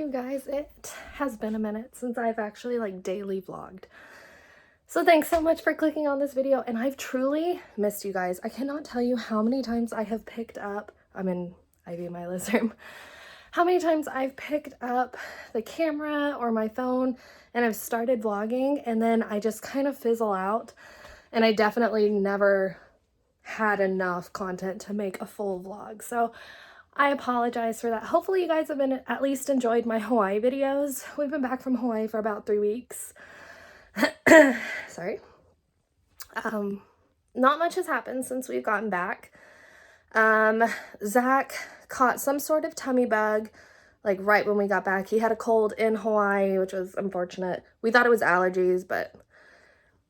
you guys. It has been a minute since I've actually like daily vlogged. So thanks so much for clicking on this video, and I've truly missed you guys. I cannot tell you how many times I have picked up, I'm in Ivy in my living room, how many times I've picked up the camera or my phone and I've started vlogging and then I just kind of fizzle out, and I definitely never had enough content to make a full vlog. So I apologize for that. Hopefully you guys have been at least enjoyed my Hawaii videos. We've been back from Hawaii for about 3 weeks. Sorry. Not much has happened since we've gotten back. Zach caught some sort of tummy bug like right when we got back. He had a cold in Hawaii, which was unfortunate. We thought it was allergies, but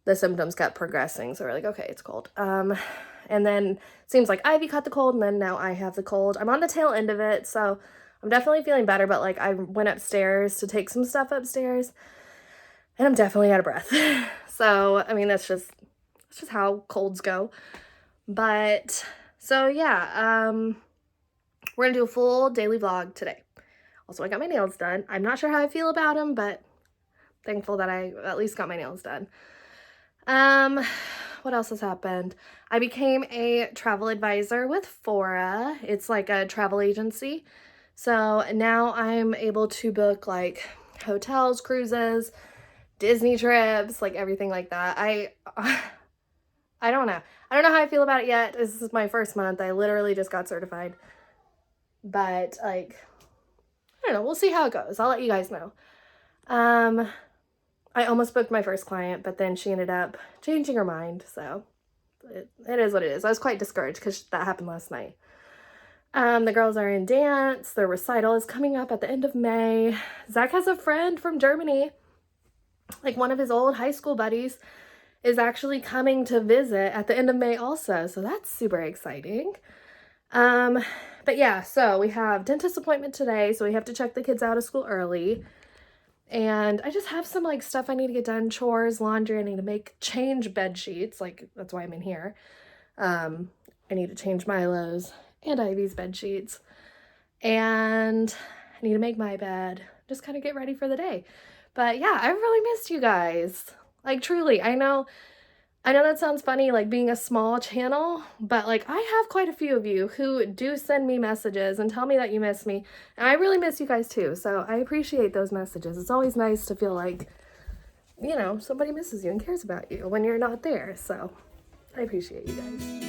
the symptoms kept progressing, so we're like, okay, it's cold. And then it seems like Ivy caught the cold, and then now I have the cold. I'm on the tail end of it, so I'm definitely feeling better, but like I went upstairs to take some stuff upstairs and I'm definitely out of breath. So, I mean, that's just how colds go. But so yeah, we're gonna do a full daily vlog today. Also, I got my nails done. I'm not sure how I feel about them, but thankful that I at least got my nails done. What else has happened? I became a travel advisor with Fora. It's like a travel agency. So now I'm able to book like hotels, cruises, Disney trips, like everything like that. I don't know. I don't know how I feel about it yet. This is my first month. I literally just got certified. But like, I don't know. We'll see how it goes. I'll let you guys know. I almost booked my first client, but then she ended up changing her mind. So it is what it is. I was quite discouraged because that happened last night. The girls are in dance. Their recital is coming up at the end of May. Zach has a friend from Germany. Like one of his old high school buddies is actually coming to visit at the end of May also. So that's super exciting. But yeah, so we have dentist appointment today. So we have to check the kids out of school early. And I just have some like stuff I need to get done, chores, laundry. I need to change bed sheets. Like that's why I'm in here. I need to change Milo's and Ivy's bed sheets. And I need to make my bed. Just kind of get ready for the day. But yeah, I really missed you guys. Like truly, I know that sounds funny, like being a small channel, but like I have quite a few of you who do send me messages and tell me that you miss me. And I really miss you guys too. So I appreciate those messages. It's always nice to feel like, you know, somebody misses you and cares about you when you're not there. So I appreciate you guys.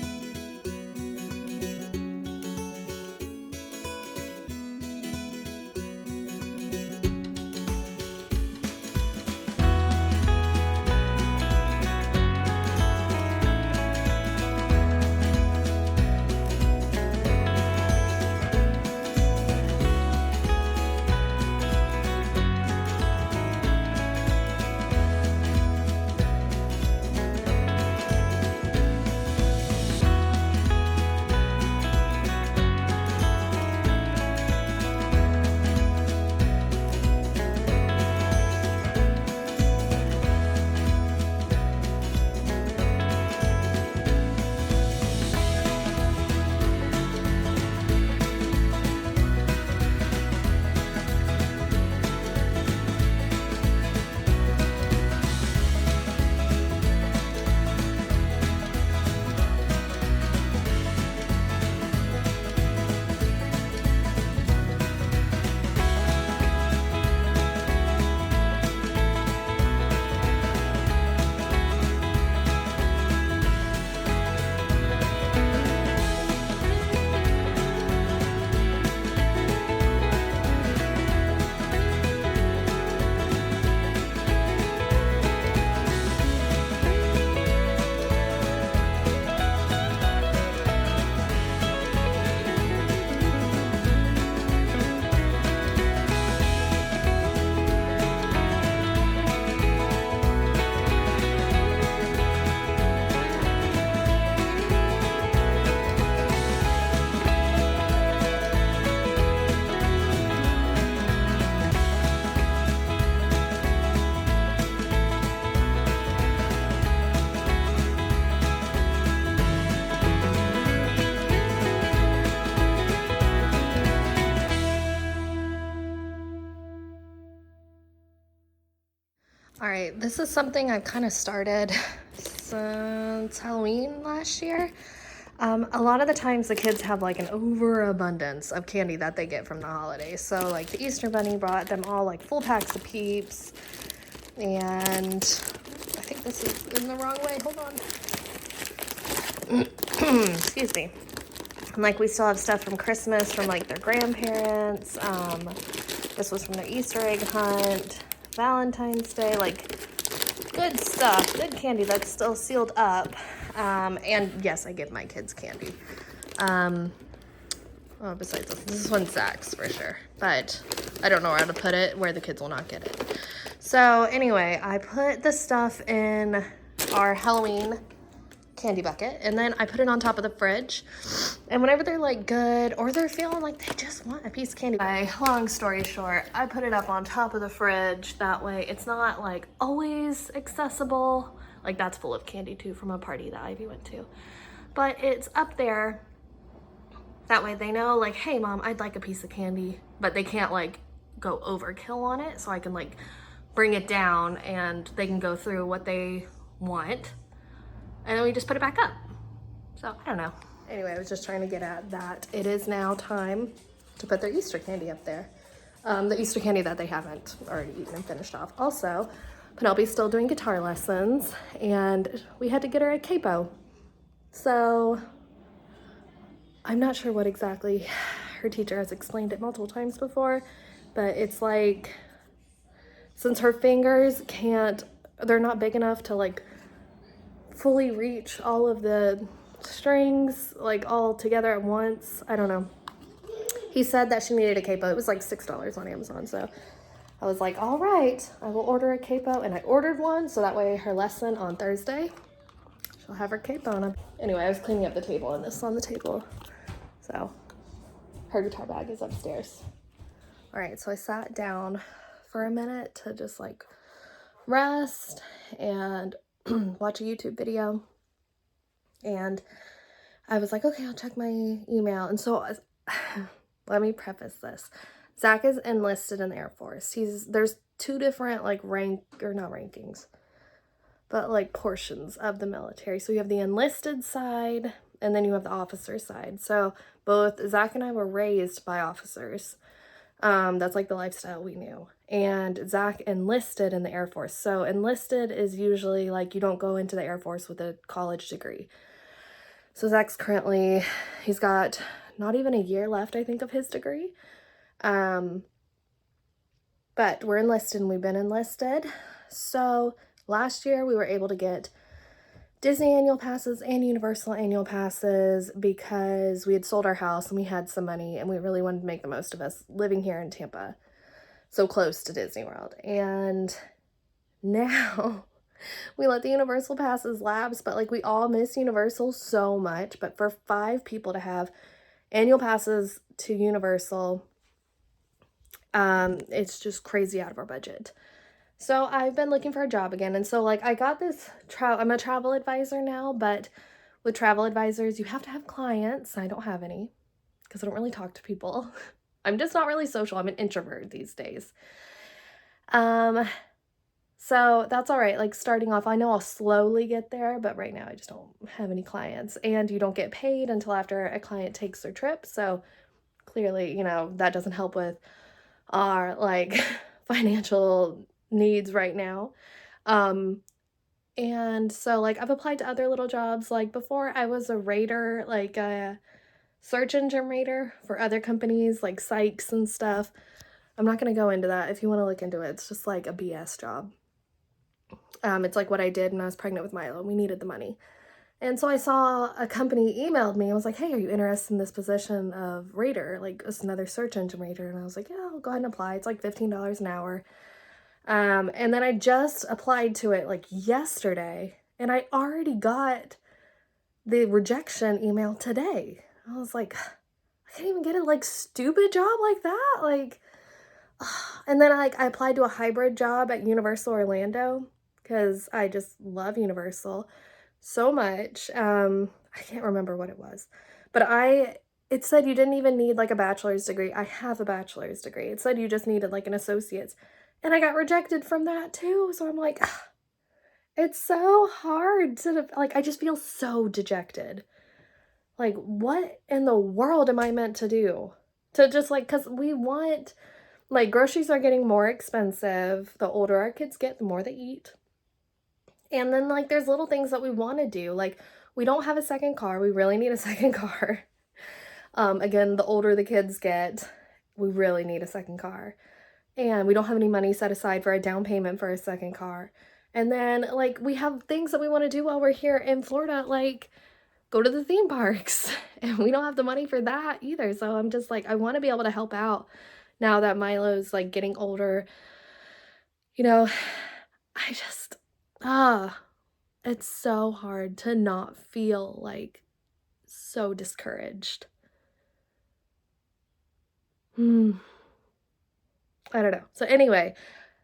right, this is something I've kind of started since Halloween last year. A lot of the times the kids have like an overabundance of candy that they get from the holidays. So like the Easter Bunny brought them all like full packs of Peeps. And I think this is in the wrong way. Hold on. Excuse me. And like we still have stuff from Christmas from like their grandparents. This was from their Easter egg hunt, Valentine's Day, like good stuff, good candy that's still sealed up. And yes, I give my kids candy. Oh, besides this one's Zach's for sure, but I don't know where to put it where the kids will not get it. So anyway, I put the stuff in our Halloween candy bucket, and then I put it on top of the fridge. And whenever they're like good or they're feeling like they just want a piece of candy, long story short, I put it up on top of the fridge. That way it's not like always accessible. Like that's full of candy too from a party that Ivy went to, but it's up there. That way they know like, hey mom, I'd like a piece of candy, but they can't like go overkill on it. So I can like bring it down and they can go through what they want. And then we just put it back up. So I don't know. Anyway, I was just trying to get at that. It is now time to put their Easter candy up there. The Easter candy that they haven't already eaten and finished off. Also, Penelope's still doing guitar lessons and we had to get her a capo. So I'm not sure what exactly, her teacher has explained it multiple times before, but it's like, since her fingers they're not big enough to like fully reach all of the strings like all together at once. I don't know. He said that she needed a capo. It was like $6 on Amazon. So I was like, all right, I will order a capo. And I ordered one. So that way her lesson on Thursday, she'll have her capo on. Anyway, I was cleaning up the table and this is on the table. So her guitar bag is upstairs. All right, so I sat down for a minute to just like rest and watch a YouTube video. And I was like, okay, I'll check my email. And so let me preface this. Zach is enlisted in the Air Force. There's two different like not rankings, but like portions of the military. So you have the enlisted side and then you have the officer side. So both Zach and I were raised by officers. That's like the lifestyle we knew. And Zach enlisted in the Air Force. So enlisted is usually like you don't go into the Air Force with a college degree. So Zach's he's got not even a year left, I think, of his degree. But we're enlisted and we've been enlisted. So last year we were able to get Disney annual passes and Universal annual passes because we had sold our house and we had some money and we really wanted to make the most of us living here in Tampa, so close to Disney World. And now we let the Universal passes lapse, but like we all miss Universal so much. But for 5 people to have annual passes to Universal, it's just crazy out of our budget. So I've been looking for a job again. And so like I got this, I'm a travel advisor now, but with travel advisors, you have to have clients. I don't have any because I don't really talk to people. I'm just not really social. I'm an introvert these days. So that's all right. Like starting off, I know I'll slowly get there, but right now I just don't have any clients and you don't get paid until after a client takes their trip. So clearly, that doesn't help with our like financial needs right now. And so like I've applied to other little jobs. Like before I was a rater, like a search engine rater for other companies like Sykes and stuff. I'm not going to go into that. If you want to look into it, it's just like a BS job. It's like what I did when I was pregnant with Milo. We needed the money. And so I saw a company emailed me and was like, hey, are you interested in this position of rater? Like it's another search engine rater. And I was like, yeah, I'll go ahead and apply. It's like $15 an hour. And then I just applied to it like yesterday and I already got the rejection email today. I was like, I can't even get a like stupid job like that. Like, and then I applied to a hybrid job at Universal Orlando because I just love Universal so much. I can't remember what it was, but it said you didn't even need like a bachelor's degree. I have a bachelor's degree. It said you just needed like an associate's. And I got rejected from that too. So I'm like, ugh, it's so hard to, like, I just feel so dejected. Like, what in the world am I meant to do? To just like, because we want, like, groceries are getting more expensive. The older our kids get, the more they eat. And then, like, there's little things that we want to do. Like, we don't have a second car. We really need a second car. Again, the older the kids get, we really need a second car. And we don't have any money set aside for a down payment for a second car. And then, like, we have things that we want to do while we're here in Florida, like go to the theme parks. And we don't have the money for that either. So I'm just like, I want to be able to help out now that Milo's, like, getting older. You know, I just, it's so hard to not feel, like, so discouraged. I don't know. So anyway,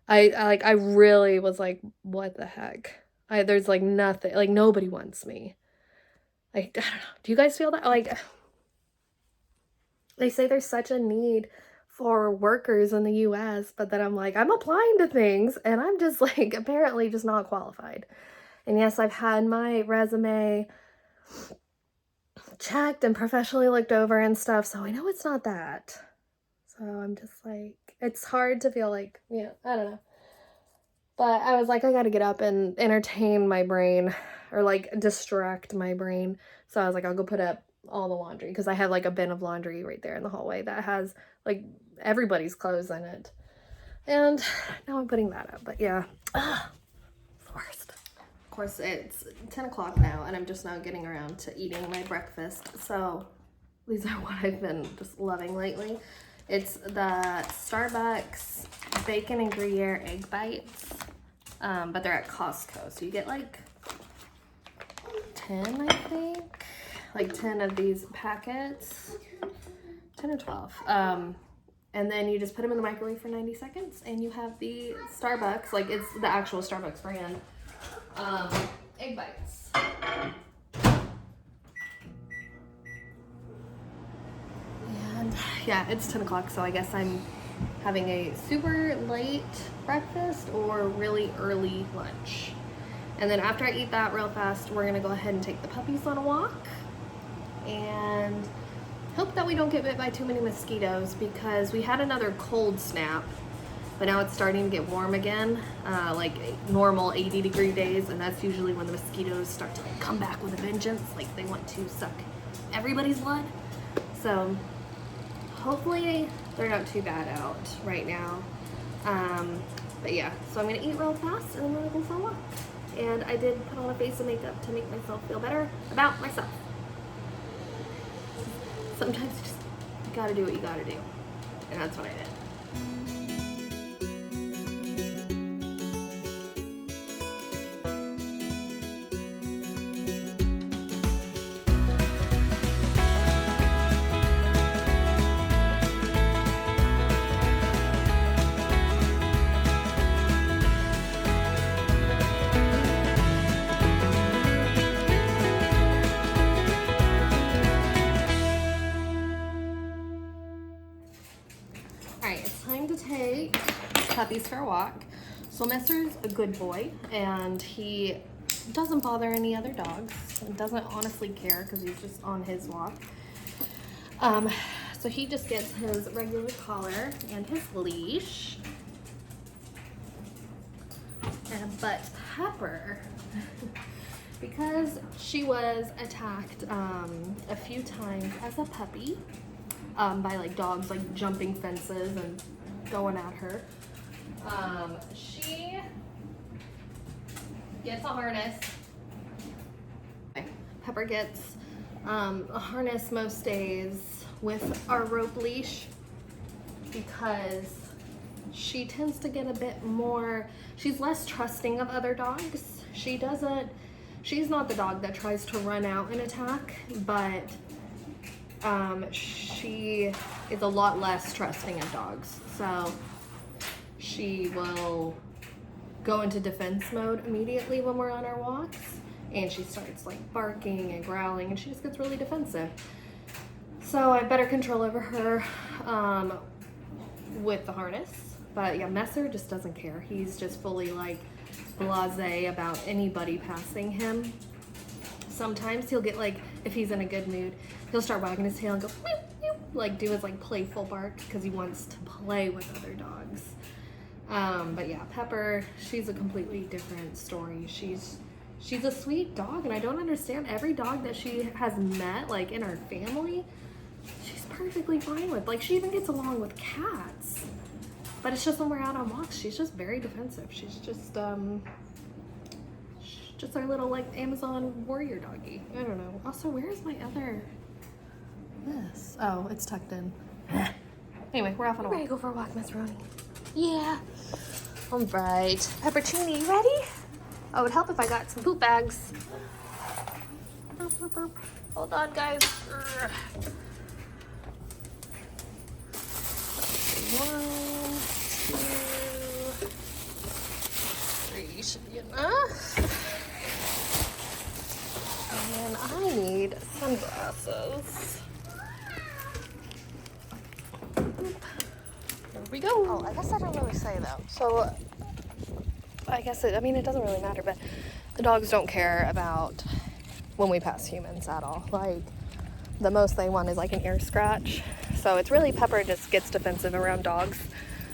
I really was like, what the heck? There's like nothing, like nobody wants me. Like, I don't know. Do you guys feel that? Like, they say there's such a need for workers in the US, but then I'm like, I'm applying to things and I'm just like apparently just not qualified. And yes, I've had my resume checked and professionally looked over and stuff, so I know it's not that. So I'm just like, it's hard to feel like, yeah, I don't know. But I was like, I gotta get up and entertain my brain or like distract my brain. So I was like, I'll go put up all the laundry because I have like a bin of laundry right there in the hallway that has like everybody's clothes in it. And now I'm putting that up, but yeah, the worst. Of course, it's 10 o'clock now and I'm just now getting around to eating my breakfast. So these are what I've been just loving lately. It's the Starbucks bacon and Gruyere egg bites, but they're at Costco. So you get like 10, I think, like 10 of these packets, 10 or 12. And then you just put them in the microwave for 90 seconds and you have the Starbucks, like it's the actual Starbucks brand, egg bites. And yeah, it's 10 o'clock, so I guess I'm having a super late breakfast or really early lunch. And then after I eat that real fast, we're gonna go ahead and take the puppies on a walk and hope that we don't get bit by too many mosquitoes because we had another cold snap, but now it's starting to get warm again, like normal 80-degree days, and that's usually when the mosquitoes start to like come back with a vengeance, like they want to suck everybody's blood. So hopefully they're not too bad out right now. But yeah, so I'm gonna eat real fast and I'm gonna go for a walk. And I did put on a face of makeup to make myself feel better about myself. Sometimes you just gotta do what you gotta do. And that's what I did. Alright, it's time to take puppies for a walk. So Mister's a good boy and he doesn't bother any other dogs and doesn't honestly care because he's just on his walk. So he just gets his regular collar and his leash. But Pepper, because she was attacked a few times as a puppy by like dogs like jumping fences and going at her, she gets a harness. Pepper gets a harness most days with our rope leash because she tends to get a bit more, she's less trusting of other dogs. She's not the dog that tries to run out and attack, but she is a lot less trusting of dogs. So she will go into defense mode immediately when we're on our walks, and she starts like barking and growling, and she just gets really defensive. So I have better control over her with the harness. But yeah, Messer just doesn't care. He's just fully like blasé about anybody passing him. Sometimes he'll get like, if he's in a good mood, he'll start wagging his tail and go meow, meow, like do his like playful bark because he wants to play with other dogs. But yeah, Pepper, she's a completely different story. She's a sweet dog, and I don't understand every dog that she has met like in her family, she's perfectly fine with. Like she even gets along with cats. But it's just when we're out on walks, she's just very defensive. She's just our little like Amazon warrior doggy. I don't know. Also, where's my other this? Oh, it's tucked in. Anyway, we're off on a walk. Ready to go for a walk, Miss Ronnie? Yeah. All right. Peppercini, you ready? Oh, it would help if I got some poop bags. Burp, burp, burp. Hold on, guys. One, two, three should be enough. And I need sunglasses. There we go. Oh, I guess I don't really say though. So, I guess it doesn't really matter, but the dogs don't care about when we pass humans at all. Like, the most they want is like an ear scratch. So it's really Pepper just gets defensive around dogs.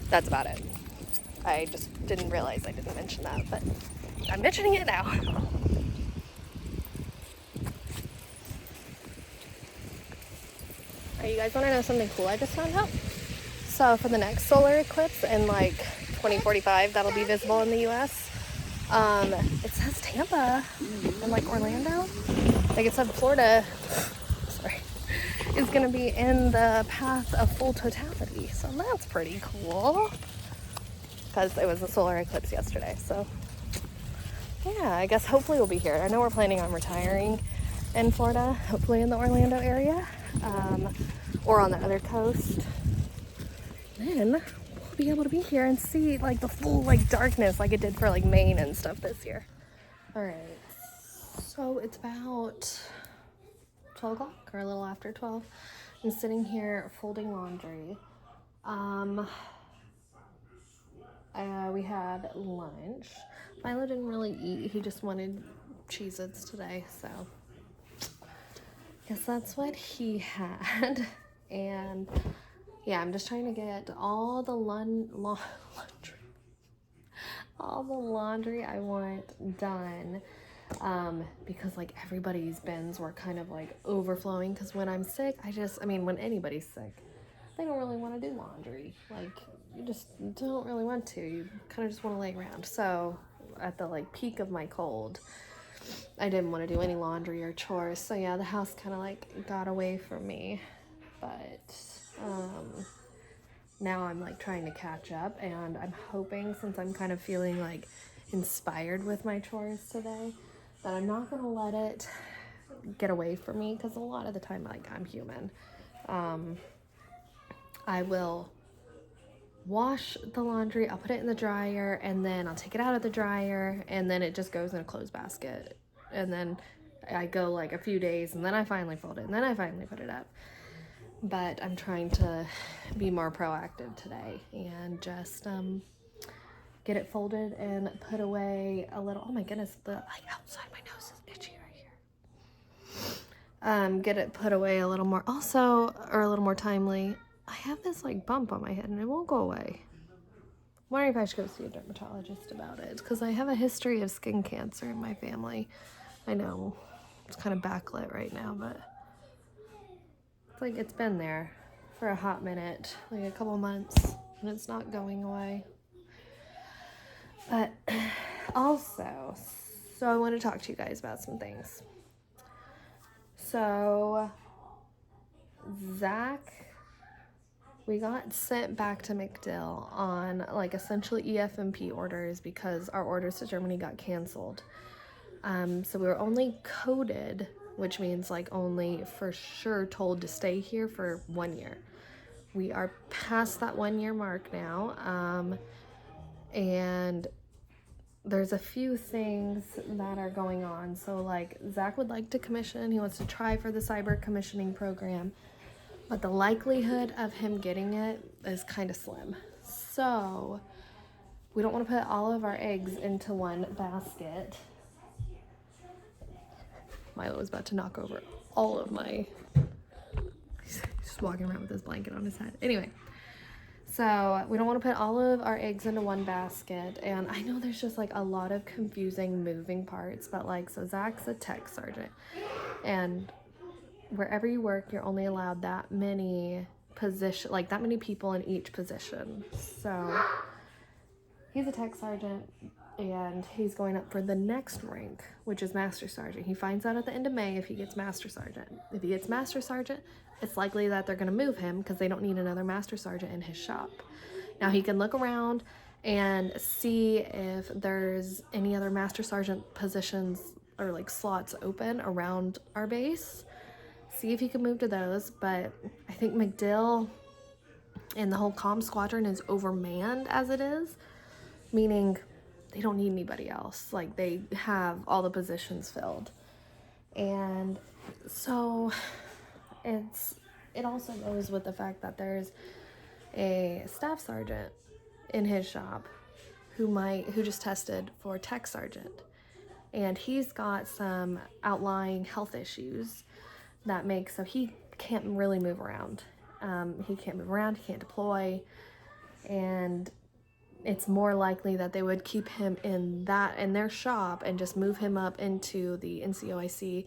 That's about it. I just didn't realize I didn't mention that, but I'm mentioning it now. You guys want to know something cool I just found out? So for the next solar eclipse in like 2045, that'll be visible in the US. It says Tampa and like Orlando. Like it said Florida, sorry, is gonna be in the path of full totality. So that's pretty cool. Because it was a solar eclipse yesterday. So yeah, I guess hopefully we'll be here. I know we're planning on retiring in Florida, hopefully in the Orlando area. Or on the other coast. Then we'll be able to be here and see like the full like darkness like it did for like Maine and stuff this year. All right, so it's about 12 o'clock or a little after 12. I'm sitting here folding laundry. We had lunch. Milo didn't really eat. He just wanted Cheez-Its today, so guess that's what he had. And yeah, I'm just trying to get all the laundry I want done, because like everybody's bins were kind of like overflowing, because when I'm sick, when anybody's sick, they don't really want to do laundry. Like, you just don't really want to. You kind of just want to lay around. So at the like peak of my cold, I didn't want to do any laundry or chores. So yeah, the house kind of like got away from me. But now I'm like trying to catch up, and I'm hoping, since I'm kind of feeling like inspired with my chores today, that I'm not gonna let it get away from me, because a lot of the time, like, I'm human. I will wash the laundry, I'll put it in the dryer, and then I'll take it out of the dryer, and then it just goes in a clothes basket, and then I go like a few days, and then I finally fold it, and then I finally put it up. But I'm trying to be more proactive today and just get it folded and put away a little. Oh my goodness, the like outside my nose is itchy right here. Get it put away a little more, also, or a little more timely. I have this like bump on my head and it won't go away. I'm wondering if I should go see a dermatologist about it, because I have a history of skin cancer in my family. I know it's kind of backlit right now, but it's like it's been there for a hot minute, like a couple months, and it's not going away. But also, so I want to talk to you guys about some things. So Zach, we got sent back to MacDill on like essentially EFMP orders because our orders to Germany got canceled. So we were only coded, which means like only for sure told to stay here for 1 year. We are past that 1 year mark now. And there's a few things that are going on. So like Zach would like to commission, he wants to try for the cyber commissioning program, but the likelihood of him getting it is kind of slim. So we don't want to put all of our eggs into one basket. Milo was about to knock over all of my... He's just walking around with his blanket on his head. Anyway, so we don't want to put all of our eggs into one basket. And I know there's just like a lot of confusing moving parts, but like, so Zach's a tech sergeant. And wherever you work, you're only allowed that many like that many people in each position. So he's a tech sergeant and he's going up for the next rank, which is master sergeant. He finds out at the end of May if he gets master sergeant. If he gets master sergeant, it's likely that they're going to move him because they don't need another master sergeant in his shop. Now he can look around and see if there's any other master sergeant positions or like slots open around our base. See if he can move to those, but I think MacDill and the whole comm squadron is overmanned as it is, meaning they don't need anybody else. Like, they have all the positions filled. And so it also goes with the fact that there's a staff sergeant in his shop who just tested for tech sergeant, and he's got some outlying health issues that makes so he can't really move around. He can't move around, he can't deploy, and it's more likely that they would keep him in their shop and just move him up into the NCOIC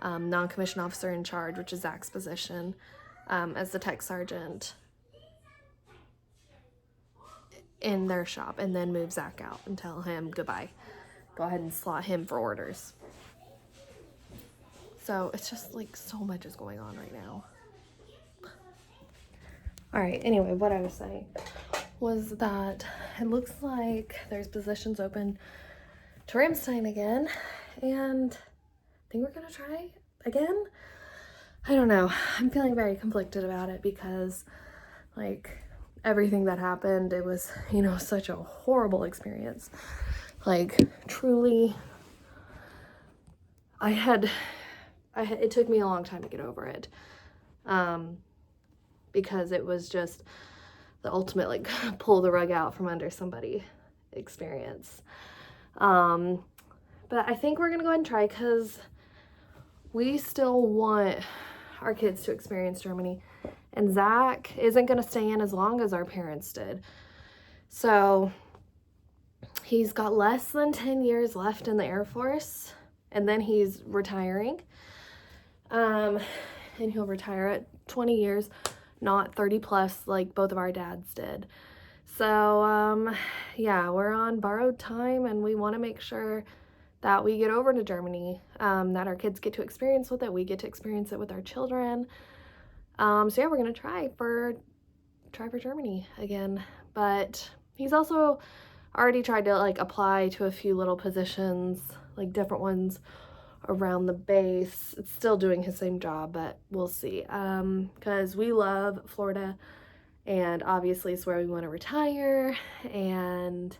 non-commissioned officer in charge, which is Zach's position, as the tech sergeant in their shop, and then move Zach out and tell him goodbye. Go ahead and slot him for orders. So it's just like so much is going on right now. All right, anyway, what I was saying was that it looks like there's positions open to Ramstein again, and I think we're gonna try again. I don't know. I'm feeling very conflicted about it because, like, everything that happened, it was, such a horrible experience. Like, truly, it took me a long time to get over it, because it was just the ultimate, like, pull the rug out from under somebody experience. But I think we're gonna go ahead and try because we still want our kids to experience Germany, and Zach isn't gonna stay in as long as our parents did. So he's got less than 10 years left in the Air Force, and then he's retiring. And he'll retire at 20 years, not 30 plus like both of our dads did. So, yeah, we're on borrowed time, and we want to make sure that we get over to Germany, that our kids get to experience with it. We get to experience it with our children. So yeah, we're going to try for Germany again. But he's also already tried to like apply to a few little positions, like different ones around the base. It's still doing his same job, but we'll see. Because we love Florida, and obviously it's where we want to retire, and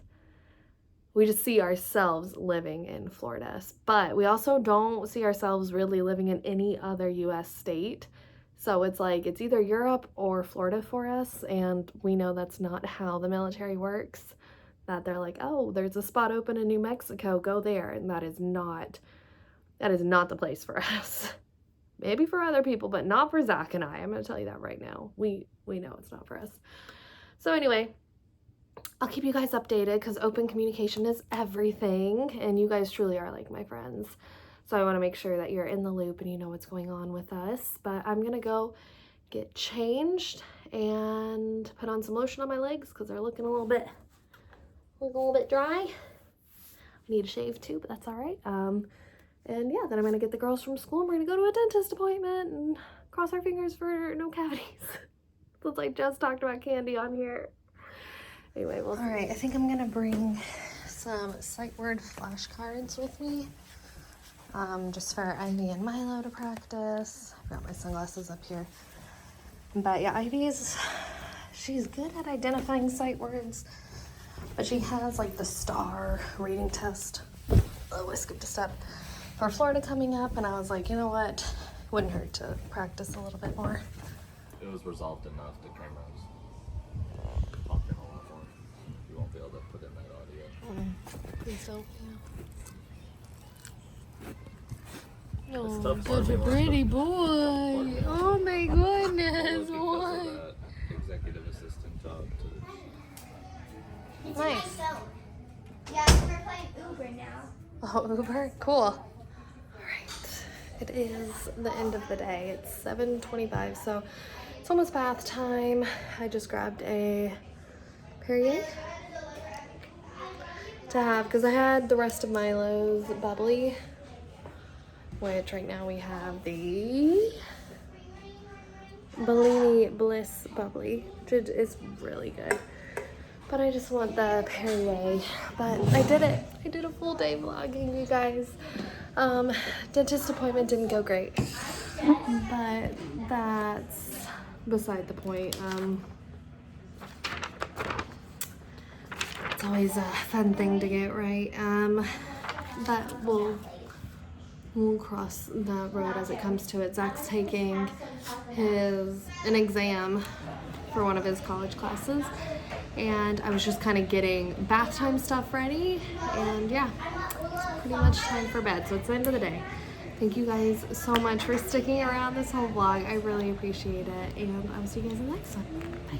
we just see ourselves living in Florida. But we also don't see ourselves really living in any other US state. So it's like, it's either Europe or Florida for us, and we know that's not how the military works. That they're like, oh, there's a spot open in New Mexico, go there. And that is not the place for us. Maybe for other people, but not for Zach and I. I'm going to tell you that right now. We know it's not for us. So anyway, I'll keep you guys updated because open communication is everything, and you guys truly are like my friends. So I want to make sure that you're in the loop and you know what's going on with us. But I'm going to go get changed and put on some lotion on my legs because they're looking a little bit dry. I need a shave too, but that's all right. And yeah, then I'm going to get the girls from school, and we're going to go to a dentist appointment and cross our fingers for no cavities. Since I just talked about candy on here. Anyway, all right, I think I'm going to bring some sight word flashcards with me. Just for Ivy and Milo to practice. I've got my sunglasses up here. But yeah, she's good at identifying sight words, but she has like the STAR reading test. Oh, I skipped a step. For Florida coming up, and I was like, you know what? Wouldn't hurt to practice a little bit more. It was resolved enough. The cameras popped in a lot more. Please don't. It's Oh, tough such a farming on pretty the- boy. Oh my goodness. Because What? of that executive assistant job to Nice. Yeah, we're playing Uber now. Oh, Uber? Cool. All right. It is the end of the day. It's 7:25, so it's almost bath time. I just grabbed a Perrier to have because I had the rest of Milo's bubbly, which right now we have the Bellini Bliss bubbly, which is really good. But I just want the Perrier. But I did it. I did a full day vlogging, you guys. Dentist appointment didn't go great. But that's beside the point. It's always a fun thing to get right. But we'll cross the road as it comes to it. Zach's taking an exam for one of his college classes, and I was just kind of getting bath time stuff ready, and yeah, it's pretty much time for bed, so it's the end of the day. Thank you guys so much for sticking around this whole vlog. I really appreciate it, and I will see you guys in the next one. Bye.